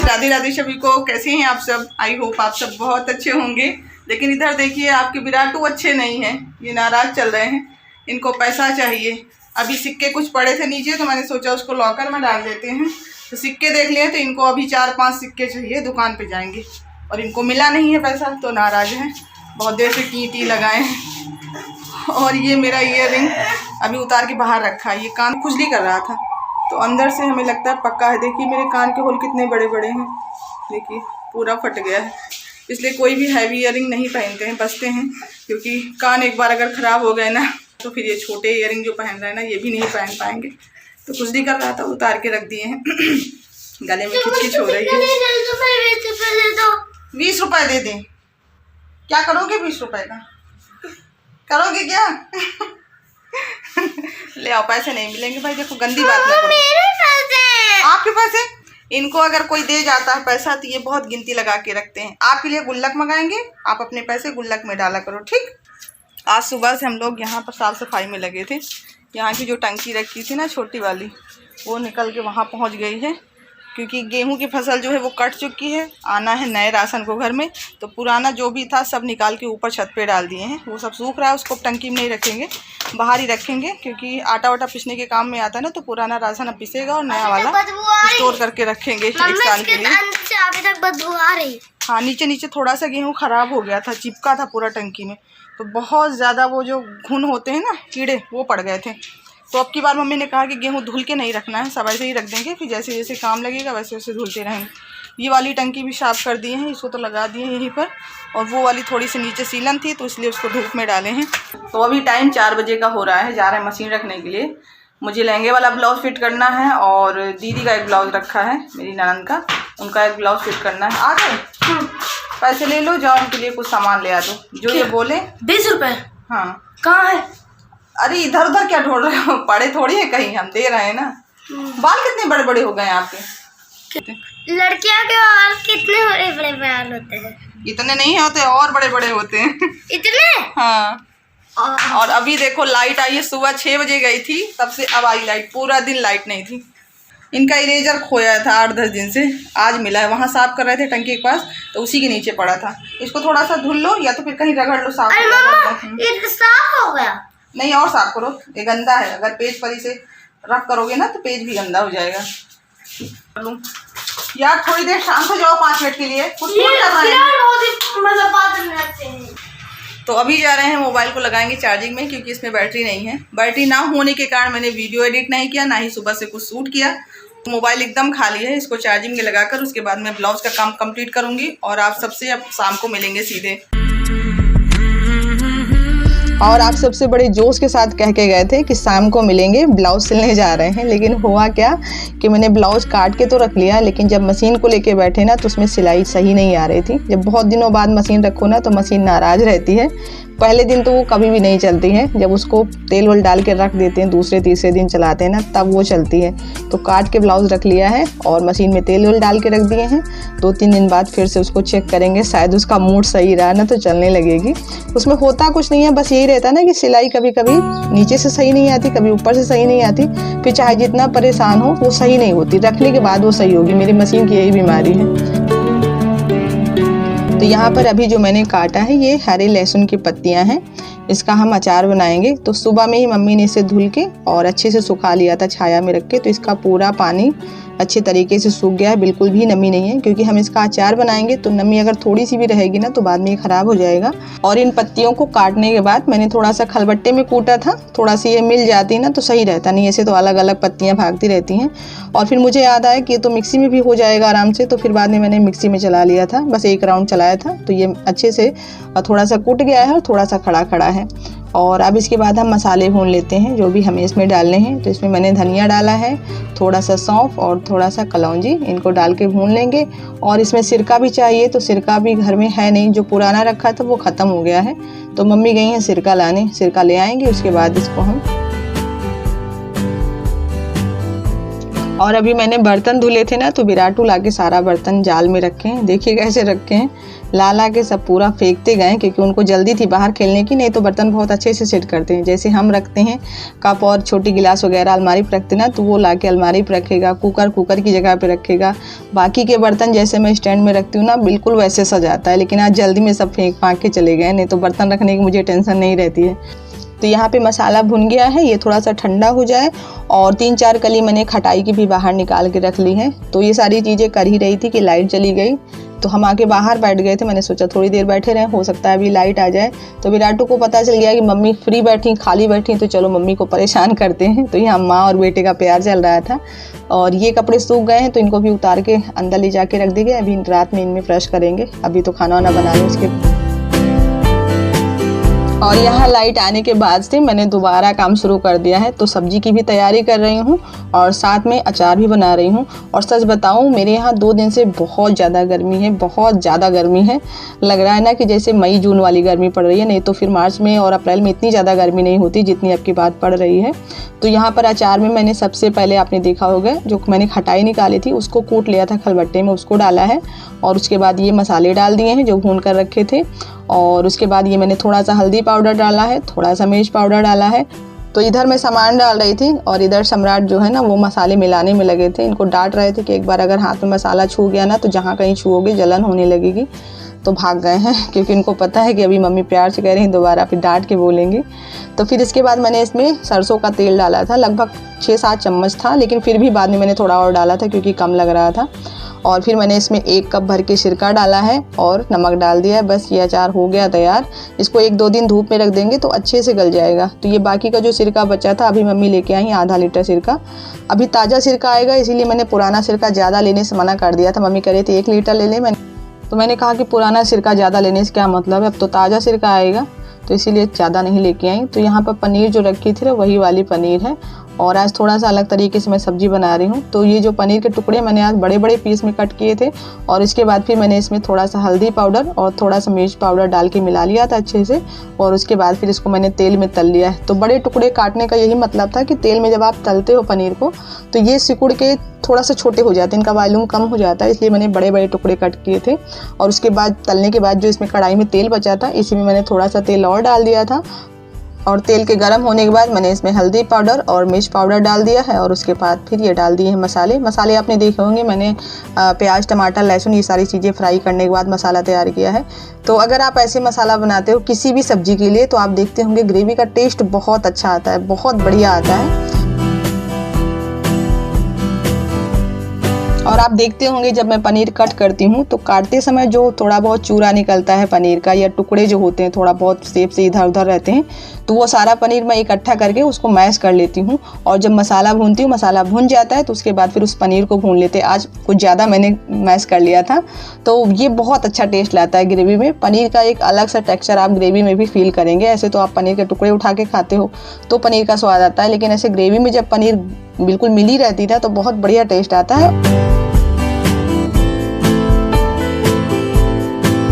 राधे राधे सभी को। कैसे हैं आप सब? आई होप आप सब बहुत अच्छे होंगे। लेकिन इधर देखिए आपके विराटू अच्छे नहीं हैं, ये नाराज चल रहे हैं। इनको पैसा चाहिए। अभी सिक्के कुछ पड़े थे नीचे तो मैंने सोचा उसको लॉकर में डाल देते हैं। तो सिक्के देख लिए तो इनको अभी 4-5 सिक्के चाहिए, दुकान पे जाएंगे और इनको मिला नहीं है पैसा तो नाराज हैं। बहुत देर से टी लगाए हैं। और ये मेरा ईयर रिंग अभी उतार के बाहर रखा है। ये कान खुजली कर रहा था तो अंदर से हमें लगता है पक्का है। देखिए मेरे कान के होल कितने बड़े बड़े हैं, देखिए पूरा फट गया है। इसलिए कोई भी हैवी ईयरिंग नहीं पहनते हैं, बचते हैं, क्योंकि कान एक बार अगर ख़राब हो गए ना तो फिर ये छोटे ईयरिंग जो पहन रहे हैं ना ये भी नहीं पहन पाएंगे। तो खुजली कर रहा था, उतार के रख दिए हैं। गले में खिचखिच हो रही है। 20 रुपये दे दें? क्या करोगे 20 रुपये का? करोगे क्या? ले आओ, पैसे नहीं मिलेंगे भाई। देखो गंदी बात ना करो। आपके पास है? इनको अगर कोई दे जाता है पैसा तो ये बहुत गिनती लगा के रखते हैं। आपके लिए गुल्लक मंगाएंगे, आप अपने पैसे गुल्लक में डाला करो, ठीक? आज सुबह से हम लोग यहाँ पर साफ सफाई में लगे थे। यहाँ की जो टंकी रखी थी ना छोटी वाली, वो निकल के वहाँ पहुँच गई है, क्योंकि गेहूं की फसल जो है वो कट चुकी है। आना है नए राशन को घर में, तो पुराना जो भी था सब निकाल के ऊपर छत पे डाल दिए हैं। वो सब सूख रहा है, उसको टंकी में नहीं रखेंगे, बाहर ही रखेंगे, क्योंकि आटा वाटा पीसने के काम में आता है ना। तो पुराना राशन अब पिसेगा और नया वाला स्टोर करके रखेंगे 1 साल के लिए। अभी तक बदबू आ रही। हाँ, नीचे नीचे थोड़ा सा गेहूँ ख़राब हो गया था, चिपका था पूरा टंकी में, तो बहुत ज़्यादा वो जो घुन होते हैं ना कीड़े, वो पड़ गए थे। तो अब की बार मम्मी ने कहा कि गेहूँ धुल के नहीं रखना है, सब ऐसे ही रख देंगे, फिर जैसे जैसे काम लगेगा वैसे वैसे धुलते रहेंगे। ये वाली टंकी भी साफ़ कर दिए हैं, इसको तो लगा दिए हैं यहीं पर। और वो वाली थोड़ी सी नीचे सीलन थी तो इसलिए उसको धूप में डाले हैं। तो अभी टाइम 4 बजे का हो रहा है, जा रहे हैं मशीन रखने के लिए। मुझे लहंगे वाला ब्लाउज़ फिट करना है और दीदी का एक ब्लाउज़ रखा है, मेरी ननद का, उनका एक ब्लाउज़ फिट करना है। आ गए? पैसे ले लो, जाओ उनके लिए कुछ सामान ले आ दो जो ये बोले। 20 रुपये? हाँ। कहाँ है? अरे इधर उधर क्या ढूंढ रहे हो? पड़े थोड़ी है कहीं, हम दे रहे हैं ना। बाल कितने बड़े बड़े हो गए हैं आपके? लड़कियों के बाल कितने बड़े बड़े बाल होते हैं? इतने नहीं होते, और बड़े बड़े होते हैं। इतने? हाँ। और अभी देखो लाइट आई है, सुबह 6 बजे गई थी, तब से अब आई लाइट। पूरा दिन लाइट नहीं थी। इनका इरेजर खोया था 8-10 दिन से, आज मिला है। वहाँ साफ कर रहे थे टंकी के पास तो उसी के नीचे पड़ा था। इसको थोड़ा सा धुल लो या तो फिर कहीं रगड़ लो, साफ ये साफ हो गया? नहीं, और साफ करो, ये गंदा है। अगर पेज पर इसे रफ करोगे ना तो पेज भी गंदा हो जाएगा। यार थोड़ी देर शांत हो जाओ 5 मिनट के लिए, कुछ कर रहे हैं। तो अभी जा रहे हैं, मोबाइल को लगाएंगे चार्जिंग में, क्योंकि इसमें बैटरी नहीं है। बैटरी ना होने के कारण मैंने वीडियो एडिट नहीं किया, ना ही सुबह से कुछ शूट किया। तो मोबाइल एकदम खाली है। इसको चार्जिंग में लगाकर उसके बाद मैं ब्लाउज़ का काम कंप्लीट करूँगी और आप सबसे अब शाम को मिलेंगे सीधे। और आप सबसे बड़े जोश के साथ कह के गए थे कि शाम को मिलेंगे, ब्लाउज़ सिलने जा रहे हैं। लेकिन हुआ क्या कि मैंने ब्लाउज़ काट के तो रख लिया, लेकिन जब मशीन को लेके बैठे ना तो उसमें सिलाई सही नहीं आ रही थी। जब बहुत दिनों बाद मशीन रखो ना तो मशीन नाराज़ रहती है। पहले दिन तो वो कभी भी नहीं चलती है, जब उसको तेल वल डाल के रख देते हैं, दूसरे तीसरे दिन चलाते हैं ना तब वो चलती है। तो काट के ब्लाउज़ रख लिया है और मशीन में तेल वल डाल के रख दिए हैं। 2-3 दिन बाद फिर से उसको चेक करेंगे, शायद उसका मूड सही रहा ना तो चलने लगेगी। उसमें होता कुछ नहीं है, बस यही रहता है ना कि सिलाई कभी कभी नीचे से सही नहीं आती, कभी ऊपर से सही नहीं आती, फिर चाहे जितना परेशान हो वो सही नहीं होती। रखने के बाद वो सही होगी। मेरी मशीन की यही बीमारी है। तो यहाँ पर अभी जो मैंने काटा है ये हरे लहसुन की पत्तियाँ हैं, इसका हम अचार बनाएंगे। तो सुबह में ही मम्मी ने इसे धुल के और अच्छे से सुखा लिया था छाया में रख के, तो इसका पूरा पानी अच्छे तरीके से सूख गया है, बिल्कुल भी नमी नहीं है। क्योंकि हम इसका अचार बनाएंगे तो नमी अगर थोड़ी सी भी रहेगी ना तो बाद में ये ख़राब हो जाएगा। और इन पत्तियों को काटने के बाद मैंने थोड़ा सा खलबट्टे में कूटा था, थोड़ा सी ये मिल जाती ना तो सही रहता, नहीं ऐसे तो अलग अलग पत्तियाँ भागती रहती हैं। और फिर मुझे याद आया कि ये तो मिक्सी में भी हो जाएगा आराम से, तो फिर बाद में मैंने मिक्सी में चला लिया था, बस 1 राउंड चलाया था। तो ये अच्छे से थोड़ा सा कूट गया है और थोड़ा सा खड़ा खड़ा है। और अब इसके बाद हम मसाले भून लेते हैं जो भी हमें इसमें डालने हैं। तो इसमें मैंने धनिया डाला है, थोड़ा सा सौंफ और थोड़ा सा कलौंजी, इनको डाल के भून लेंगे। और इसमें सिरका भी चाहिए, तो सिरका भी घर में है नहीं, जो पुराना रखा था वो ख़त्म हो गया है। तो मम्मी गई हैं सिरका लाने, सिरका ले आएंगे। उसके बाद इसको हम और अभी मैंने बर्तन धुले थे ना, तो विराटू लाके सारा बर्तन जाल में रखे हैं। देखिए कैसे रखे हैं, ला के सब पूरा फेंकते गए, क्योंकि उनको जल्दी थी बाहर खेलने की। नहीं तो बर्तन बहुत अच्छे से सेट करते हैं, जैसे हम रखते हैं कप और छोटी गिलास वगैरह अलमारी पर रखते ना, तो वो लाके अलमारी पर रखेगा। कुकर की जगह पे रखेगा। बाकी के बर्तन जैसे मैं स्टैंड में रखती हूँ ना, बिल्कुल वैसे सजाता है। लेकिन आज जल्दी में सब फेंक फाँक के चले गए, नहीं तो बर्तन रखने की मुझे टेंशन नहीं रहती है। तो यहाँ पे मसाला भुन गया है, ये थोड़ा सा ठंडा हो जाए। और 3-4 कली मैंने खटाई की भी बाहर निकाल के रख ली है। तो ये सारी चीज़ें कर ही रही थी कि लाइट चली गई, तो हम आके बाहर बैठ गए थे। मैंने सोचा थोड़ी देर बैठे रहें, हो सकता है अभी लाइट आ जाए। तो विराटू को पता चल गया कि मम्मी फ्री बैठी, खाली बैठी, तो चलो मम्मी को परेशान करते हैं। तो यहाँ माँ और बेटे का प्यार चल रहा था। और ये कपड़े सूख गए हैं, तो इनको भी उतार के अंदर ले जाके रख दिए। अभी रात में इनमें फ्रेश करेंगे। अभी तो खाना वाना बना लें उसके। और यहाँ लाइट आने के बाद से मैंने दोबारा काम शुरू कर दिया है। तो सब्जी की भी तैयारी कर रही हूँ और साथ में अचार भी बना रही हूँ। और सच बताऊँ, मेरे यहाँ 2 दिन से बहुत ज़्यादा गर्मी है, बहुत ज़्यादा गर्मी है। लग रहा है ना कि जैसे मई जून वाली गर्मी पड़ रही है। नहीं तो फिर मार्च में और अप्रैल में इतनी ज़्यादा गर्मी नहीं होती जितनी अब की बात पड़ रही है। तो यहाँ पर अचार में मैंने सबसे पहले, आपने देखा होगा, जो मैंने खटाई निकाली थी उसको कूट लिया था खलबट्टे में, उसको डाला है। और उसके बाद ये मसाले डाल दिए हैं जो भून कर रखे थे। और उसके बाद ये मैंने थोड़ा सा हल्दी पाउडर डाला है, थोड़ा सा मिर्च पाउडर डाला है। तो इधर मैं सामान डाल रही थी और इधर सम्राट जो है ना, वो मसाले मिलाने में लगे थे। इनको डांट रहे थे कि एक बार अगर हाथ में मसाला छू गया ना, तो जहाँ कहीं छूओगे जलन होने लगेगी। तो भाग गए हैं, क्योंकि इनको पता है कि अभी मम्मी प्यार से कह रही हैं, दोबारा फिर डांट के बोलेंगे। तो फिर इसके बाद मैंने इसमें सरसों का तेल डाला था, लगभग 6-7 चम्मच था। लेकिन फिर भी बाद में मैंने थोड़ा और डाला था क्योंकि कम लग रहा था। और फिर मैंने इसमें 1 कप भर के सिरका डाला है और नमक डाल दिया है। बस ये अचार हो गया तैयार। इसको 1-2 दिन धूप में रख देंगे तो अच्छे से गल जाएगा। तो ये बाकी का जो सिरका बचा था, अभी मम्मी लेके आई आधा लीटर सिरका। अभी ताज़ा सिरका आएगा, इसीलिए मैंने पुराना सिरका ज़्यादा लेने से मना कर दिया था। मम्मी कह रही थी 1 लीटर ले लें, तो मैंने कहा कि पुराना सिरका ज़्यादा लेने से क्या मतलब है, अब तो ताज़ा सिरका आएगा, तो इसीलिए ज़्यादा नहीं लेके आई। तो यहाँ पर पनीर जो रखी थी ना, वही वाली पनीर है। और आज थोड़ा सा अलग तरीके से मैं सब्ज़ी बना रही हूँ। तो ये जो पनीर के टुकड़े मैंने आज बड़े बड़े पीस में कट किए थे। और इसके बाद फिर मैंने इसमें थोड़ा सा हल्दी पाउडर और थोड़ा सा मिर्च पाउडर डाल के मिला लिया था अच्छे से। और उसके बाद फिर इसको मैंने तेल में तल लिया है। तो बड़े टुकड़े काटने का यही मतलब था कि तेल में जब आप तलते हो पनीर को, तो ये सिकुड़ के थोड़ा सा छोटे हो जाते हैं, इनका वॉल्यूम कम हो जाता है, इसलिए मैंने बड़े बड़े टुकड़े कट किए थे। और उसके बाद तलने के बाद जो इसमें कढ़ाई में तेल बचा था, इसी में मैंने थोड़ा सा तेल और डाल दिया था। और तेल के गर्म होने के बाद मैंने इसमें हल्दी पाउडर और मिर्च पाउडर डाल दिया है। और उसके बाद फिर ये डाल दिए हैं मसाले आपने देखे होंगे, मैंने प्याज, टमाटर, लहसुन, ये सारी चीज़ें फ्राई करने के बाद मसाला तैयार किया है। तो अगर आप ऐसे मसाला बनाते हो किसी भी सब्जी के लिए, तो आप देखते होंगे ग्रेवी का टेस्ट बहुत अच्छा आता है, बहुत बढ़िया आता है। और आप देखते होंगे जब मैं पनीर कट करती हूँ, तो काटते समय जो थोड़ा बहुत चूरा निकलता है पनीर का, या टुकड़े जो होते हैं थोड़ा बहुत शेप से इधर उधर रहते हैं, तो वो सारा पनीर मैं इकट्ठा करके उसको मैश कर लेती हूँ। और जब मसाला भूनती हूँ, मसाला भून जाता है, तो उसके बाद फिर उस पनीर को भून लेते हैं। आज कुछ ज़्यादा मैंने मैश कर लिया था, तो ये बहुत अच्छा टेस्ट लाता है ग्रेवी में। पनीर का एक अलग सा टेक्स्चर आप ग्रेवी में भी फील करेंगे। ऐसे तो आप पनीर के टुकड़े उठा के खाते हो तो पनीर का स्वाद आता है, लेकिन ऐसे ग्रेवी में जब पनीर बिल्कुल मिली रहती है तो बहुत बढ़िया टेस्ट आता है।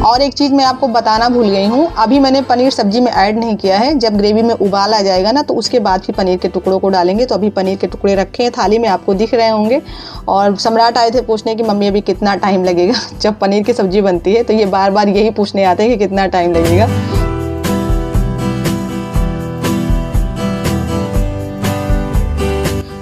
और एक चीज़ मैं आपको बताना भूल गई हूँ, अभी मैंने पनीर सब्जी में ऐड नहीं किया है। जब ग्रेवी में उबाल आ जाएगा ना, तो उसके बाद फिर पनीर के टुकड़ों को डालेंगे। तो अभी पनीर के टुकड़े रखे हैं थाली में, आपको दिख रहे होंगे। और सम्राट आए थे पूछने कि मम्मी अभी कितना टाइम लगेगा। जब पनीर की सब्जी बनती है तो ये बार बार यही पूछने आते हैं कि कितना टाइम लगेगा।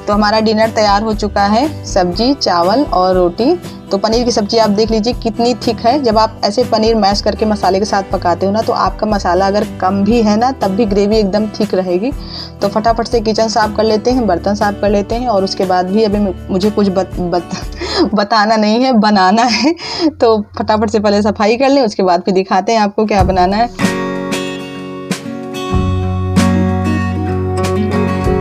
तो हमारा डिनर तैयार हो चुका है, सब्जी, चावल और रोटी। तो पनीर की सब्जी आप देख लीजिए कितनी थिक है। जब आप ऐसे पनीर मैश करके मसाले के साथ पकाते हो ना, तो आपका मसाला अगर कम भी है ना, तब भी ग्रेवी एकदम थिक रहेगी। तो फटाफट से किचन साफ़ कर लेते हैं, बर्तन साफ़ कर लेते हैं। और उसके बाद भी अभी मुझे कुछ बताना नहीं है, बनाना है। तो फटाफट से पहले सफाई कर लें, उसके बाद फिर दिखाते हैं आपको क्या बनाना है।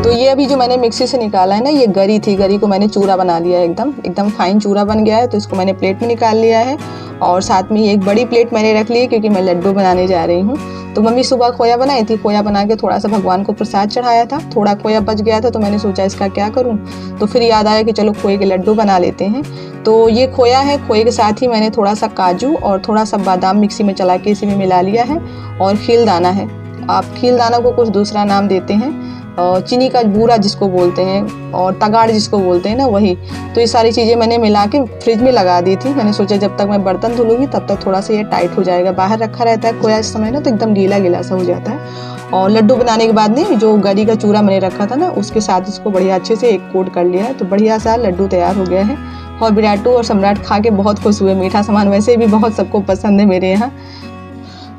तो ये अभी जो मैंने मिक्सी से निकाला है ना, ये गरी थी, गरी को मैंने चूरा बना लिया है, एकदम फाइन चूरा बन गया है। तो इसको मैंने प्लेट में निकाल लिया है। और साथ में एक बड़ी प्लेट मैंने रख ली है क्योंकि मैं लड्डू बनाने जा रही हूँ। तो मम्मी सुबह खोया बनाई थी, खोया बना के थोड़ा सा भगवान को प्रसाद चढ़ाया था। थोड़ा खोया बच गया था, तो मैंने सोचा इसका क्या करूँ। तो फिर याद आया कि चलो खोए के लड्डू बना लेते हैं। तो ये खोया है, खोए के साथ ही मैंने थोड़ा सा काजू और थोड़ा सा बादाम मिक्सी में चला के इसी में मिला लिया है। और खील दाना है, आप खील दाना को कुछ दूसरा नाम देते हैं। चीनी का बूरा जिसको बोलते हैं और तगाड़ जिसको बोलते हैं ना, वही। तो ये सारी चीज़ें मैंने मिला के फ्रिज में लगा दी थी। मैंने सोचा जब तक मैं बर्तन धुलूँगी तब तक थोड़ा सा ये टाइट हो जाएगा। बाहर रखा रहता है खोया इस समय ना, तो एकदम गीला गीला सा हो जाता है। और लड्डू बनाने के बाद में जो गरी का चूरा मैंने रखा था ना, उसके साथ इसको बढ़िया अच्छे से एक कोट कर लिया है। तो बढ़िया सा लड्डू तैयार हो गया है और विराटू और सम्राट खा के बहुत खुश हुए। मीठा सामान वैसे भी बहुत सबको पसंद है मेरे यहाँ।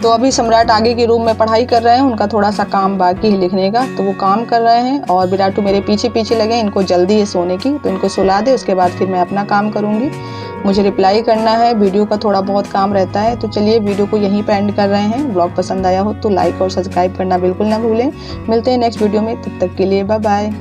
तो अभी सम्राट आगे के रूम में पढ़ाई कर रहे हैं, उनका थोड़ा सा काम बाकी है लिखने का, तो वो काम कर रहे हैं। और विराटू मेरे पीछे पीछे लगे, इनको जल्दी है सोने की, तो इनको सुला दे, उसके बाद फिर मैं अपना काम करूँगी। मुझे रिप्लाई करना है, वीडियो का थोड़ा बहुत काम रहता है। तो चलिए वीडियो को यहीं पे एंड कर रहे हैं। ब्लॉग पसंद आया हो तो लाइक और सब्सक्राइब करना बिल्कुल ना भूलें। मिलते हैं नेक्स्ट वीडियो में, तब तक के लिए बाय बाय।